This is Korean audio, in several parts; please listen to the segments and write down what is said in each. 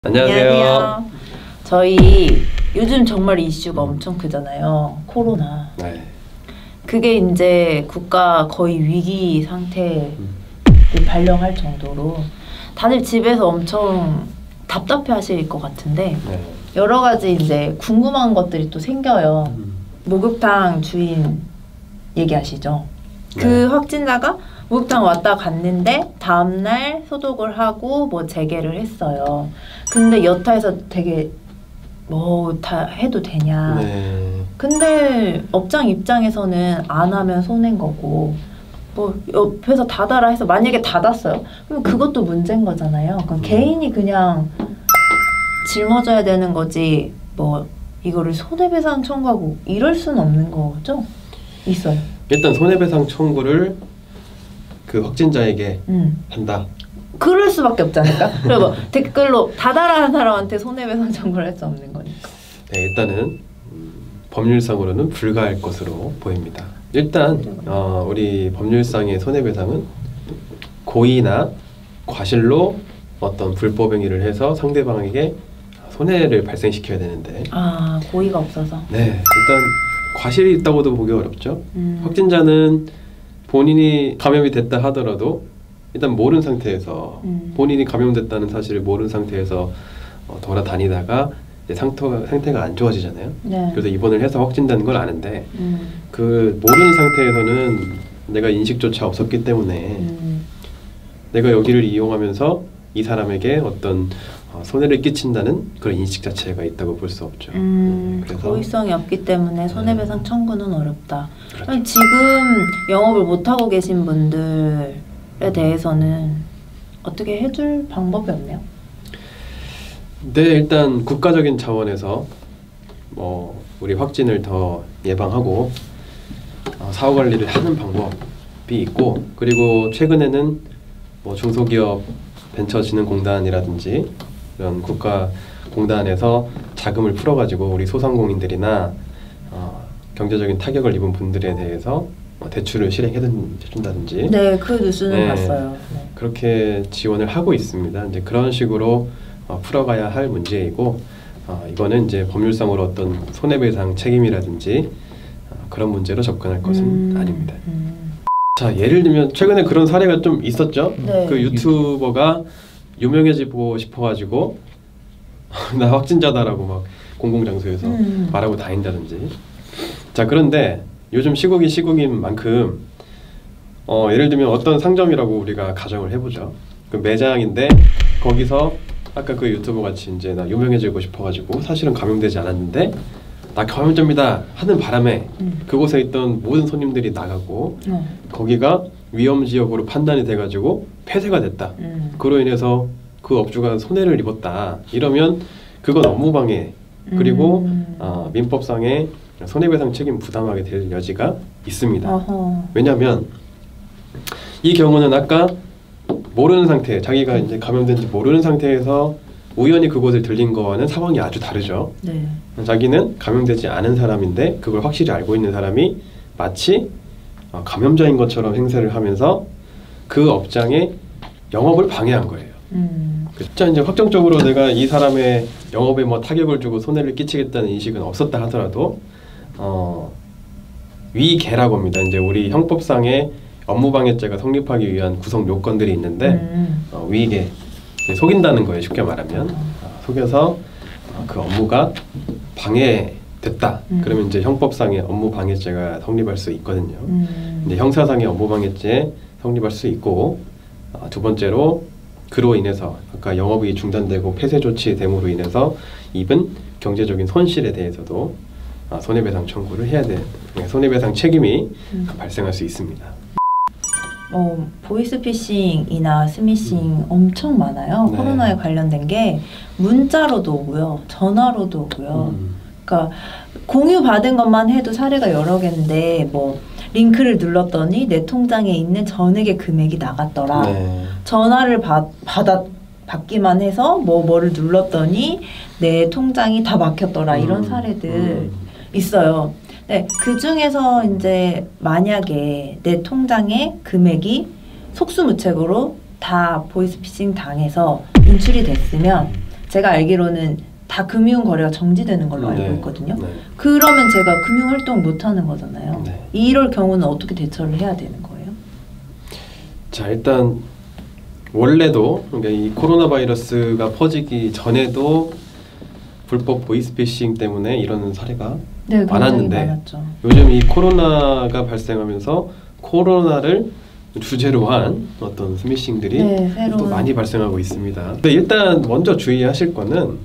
안녕하세요. 저희 요즘 정말 이슈가 엄청 크잖아요. 코로나. 네. 그게 이제 국가 거의 위기 상태를 발령할 정도로 다들 집에서 엄청 답답해 하실 것 같은데 여러 가지 이제 궁금한 것들이 또 생겨요. 목욕탕 주인 얘기하시죠. 그 확진자가 목욕탕 왔다 갔는데 다음날 소독을 하고 뭐 재개를 했어요. 근데 여타에서 되게 뭐 다 해도 되냐. 근데 업장 입장에서는 안 하면 손해인 거고 뭐 옆에서 닫아라 해서 만약에 닫았어요. 그럼 그것도 문제인 거잖아요. 그럼 개인이 그냥 짊어져야 되는 거지 뭐 이거를 손해배상 청구하고 이럴 수는 없는 거죠? 있어요. 일단 손해배상 청구를 그 확진자에게 한다. 그럴 수밖에 없지 않을까? 그리고 댓글로 닫아라 한 사람한테 손해배상 청구를 할 수 없는 거니까. 네, 일단은 법률상으로는 불가할 것으로 보입니다. 일단 우리 법률상의 손해배상은 고의나 과실로 어떤 불법 행위를 해서 상대방에게 손해를 발생시켜야 되는데 고의가 없어서. 네, 일단 과실이 있다고도 보기 어렵죠. 확진자는 본인이 감염이 됐다 하더라도 일단 모르는 상태에서 본인이 감염됐다는 사실을 모르는 상태에서 돌아다니다가 이제 상태가 안 좋아지잖아요. 네. 그래서 입원을 해서 확진된 걸 아는데 그 모르는 상태에서는 내가 인식조차 없었기 때문에 내가 여기를 이용하면서 이 사람에게 어떤 손해를 끼친다는 그런 인식 자체가 있다고 볼 수 없죠. 그래서 고의성이 없기 때문에 손해배상 청구는 어렵다. 그렇죠. 지금 영업을 못하고 계신 분들에 대해서는 어떻게 해줄 방법이 없네요? 네, 일단 국가적인 차원에서 우리 확진을 더 예방하고 사후 관리를 하는 방법이 있고, 그리고 최근에는 중소기업 벤처진흥공단이라든지 이런 국가 공단에서 자금을 풀어가지고 우리 소상공인들이나 경제적인 타격을 입은 분들에 대해서 대출을 실행해준다든지. 네, 그 뉴스는 봤어요. 네. 그렇게 지원을 하고 있습니다. 이제 그런 식으로 풀어가야 할 문제이고, 이거는 이제 법률상으로 어떤 손해배상 책임이라든지 그런 문제로 접근할 것은 아닙니다. 자, 예를 들면 최근에 그런 사례가 좀 있었죠. 네. 그 유튜버가 유명해지고 싶어가지고 나 확진자다라고 막 공공장소에서 말하고 다닌다든지. 자, 그런데 요즘 시국이 시국인 만큼 예를 들면 어떤 상점이라고 우리가 가정을 해보죠. 그 매장인데 거기서 아까 그 유튜버 같이 이제 나 유명해지고 싶어가지고 사실은 감염되지 않았는데 나 감염자입니다 하는 바람에 그곳에 있던 모든 손님들이 나가고 거기가 위험지역으로 판단이 돼가지고 폐쇄가 됐다. 그로 인해서 그 업주가 손해를 입었다. 이러면 그건 업무방해 그리고 민법상의 손해배상 책임 부담하게 될 여지가 있습니다. 왜냐하면 이 경우는 아까 모르는 상태, 자기가 이제 감염된지 모르는 상태에서 우연히 그곳을 들린 거와는 상황이 아주 다르죠. 네. 자기는 감염되지 않은 사람인데 그걸 확실히 알고 있는 사람이 마치 감염자인 것처럼 행세를 하면서 그 업장의 영업을 방해한 거예요. 진짜 이제 확정적으로 내가 이 사람의 영업에 뭐 타격을 주고 손해를 끼치겠다는 인식은 없었다 하더라도 위계라고 합니다. 이제 우리 형법상의 업무방해죄가 성립하기 위한 구성 요건들이 있는데 위계, 속인다는 거예요. 쉽게 말하면 속여서 그 업무가 방해됐다. 그러면 이제 형법상의 업무방해죄가 성립할 수 있거든요. 이제 형사상의 업무방해죄 성립할 수 있고, 두 번째로 그로 인해서 아까 영업이 중단되고 폐쇄 조치됨으로 인해서 입은 경제적인 손실에 대해서도 손해배상 청구를 해야 돼. 손해배상 책임이 발생할 수 있습니다. 보이스피싱이나 스미싱 엄청 많아요. 네. 코로나에 관련된 게 문자로도 오고요, 전화로도 오고요. 그러니까 공유 받은 것만 해도 사례가 여러 개인데 뭐 링크를 눌렀더니 내 통장에 있는 전액의 금액이 나갔더라. 네. 전화를 받기만 해서 뭐를 눌렀더니 내 통장이 다 막혔더라. 이런 사례들 있어요. 네, 그 중에서 이제 만약에 내 통장에 금액이 속수무책으로 다 보이스피싱 당해서 인출이 됐으면 제가 알기로는 다 금융 거래가 정지되는 걸로 알고 있거든요. 네. 그러면 제가 금융 활동 못 하는 거잖아요. 네. 이럴 경우는 어떻게 대처를 해야 되는 거예요? 자, 일단 원래도 그러니까 이 코로나 바이러스가 퍼지기 전에도 불법 보이스피싱 때문에 이런 사례가 네, 많았는데 많았죠. 요즘 이 코로나가 발생하면서 코로나를 주제로 한 어떤 스미싱들이 또 많이 발생하고 있습니다. 근데 일단 먼저 주의하실 거는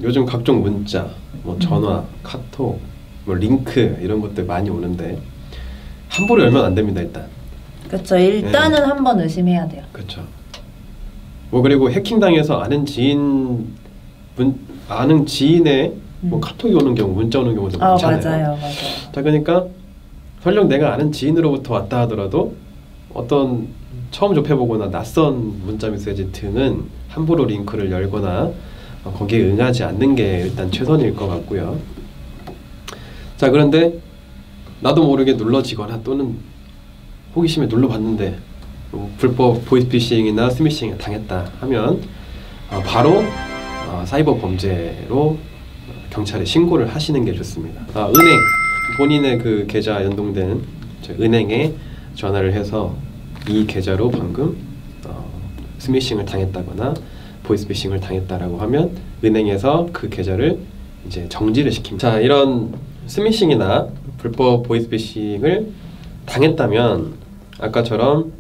요즘 각종 문자, 뭐 전화, 카톡, 뭐 링크 이런 것들 많이 오는데 함부로 열면 안 됩니다. 일단. 그렇죠. 일단은 네. 한번 의심해야 돼요. 그렇죠. 뭐 그리고 해킹당해서 아는 지인의 뭐 카톡이 오는 경우, 문자 오는 경우도 많잖아요. 맞아요. 자, 그러니까 설령 내가 아는 지인으로부터 왔다 하더라도 어떤 처음 접해보거나 낯선 문자 메시지 등은 함부로 링크를 열거나 거기에 응하지 않는 게 일단 최선일 것 같고요. 자, 그런데 나도 모르게 눌러지거나 또는 호기심에 눌러봤는데 불법 보이스피싱이나 스미싱을 당했다 하면 바로 사이버 범죄로 경찰에 신고를 하시는 게 좋습니다. 은행, 본인의 그 계좌 연동된 은행에 전화를 해서 이 계좌로 방금 스미싱을 당했다거나 보이스피싱을 당했다라고 하면 은행에서 그 계좌를 이제 정지를 시킵니다. 자, 이런 스미싱이나 불법 보이스피싱을 당했다면 아까처럼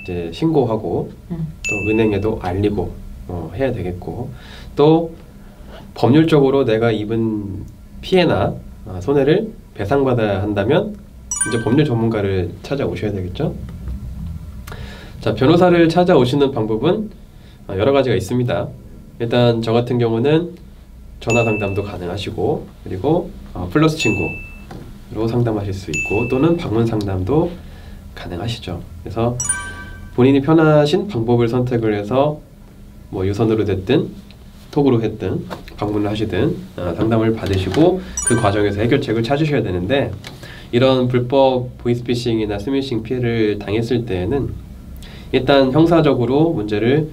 이제 신고하고 또 은행에도 알리고 해야 되겠고, 또 법률적으로 내가 입은 피해나 손해를 배상받아야 한다면 이제 법률 전문가를 찾아오셔야 되겠죠. 자, 변호사를 찾아오시는 방법은 여러 가지가 있습니다. 일단 저 같은 경우는 전화 상담도 가능하시고, 그리고 플러스 친구로 상담하실 수 있고, 또는 방문 상담도 가능하시죠. 그래서 본인이 편하신 방법을 선택을 해서 뭐 유선으로 됐든 톡으로 했든 방문을 하시든 상담을 받으시고 그 과정에서 해결책을 찾으셔야 되는데, 이런 불법 보이스피싱이나 스미싱 피해를 당했을 때에는 일단 형사적으로 문제를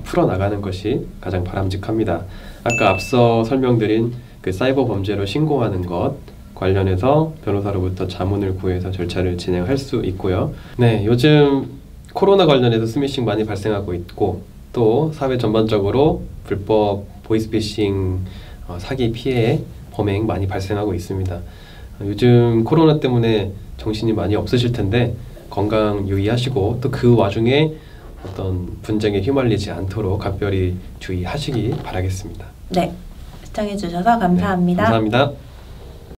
풀어나가는 것이 가장 바람직합니다. 아까 앞서 설명드린 그 사이버 범죄로 신고하는 것 관련해서 변호사로부터 자문을 구해서 절차를 진행할 수 있고요. 네, 요즘 코로나 관련해서 스미싱 많이 발생하고 있고, 또 사회 전반적으로 불법 보이스피싱 사기 피해 범행 많이 발생하고 있습니다. 요즘 코로나 때문에 정신이 많이 없으실 텐데 건강 유의하시고, 또 그 와중에 어떤 분쟁에 휘말리지 않도록 각별히 주의하시기 바라겠습니다. 네, 시청해 주셔서 감사합니다. 네, 감사합니다.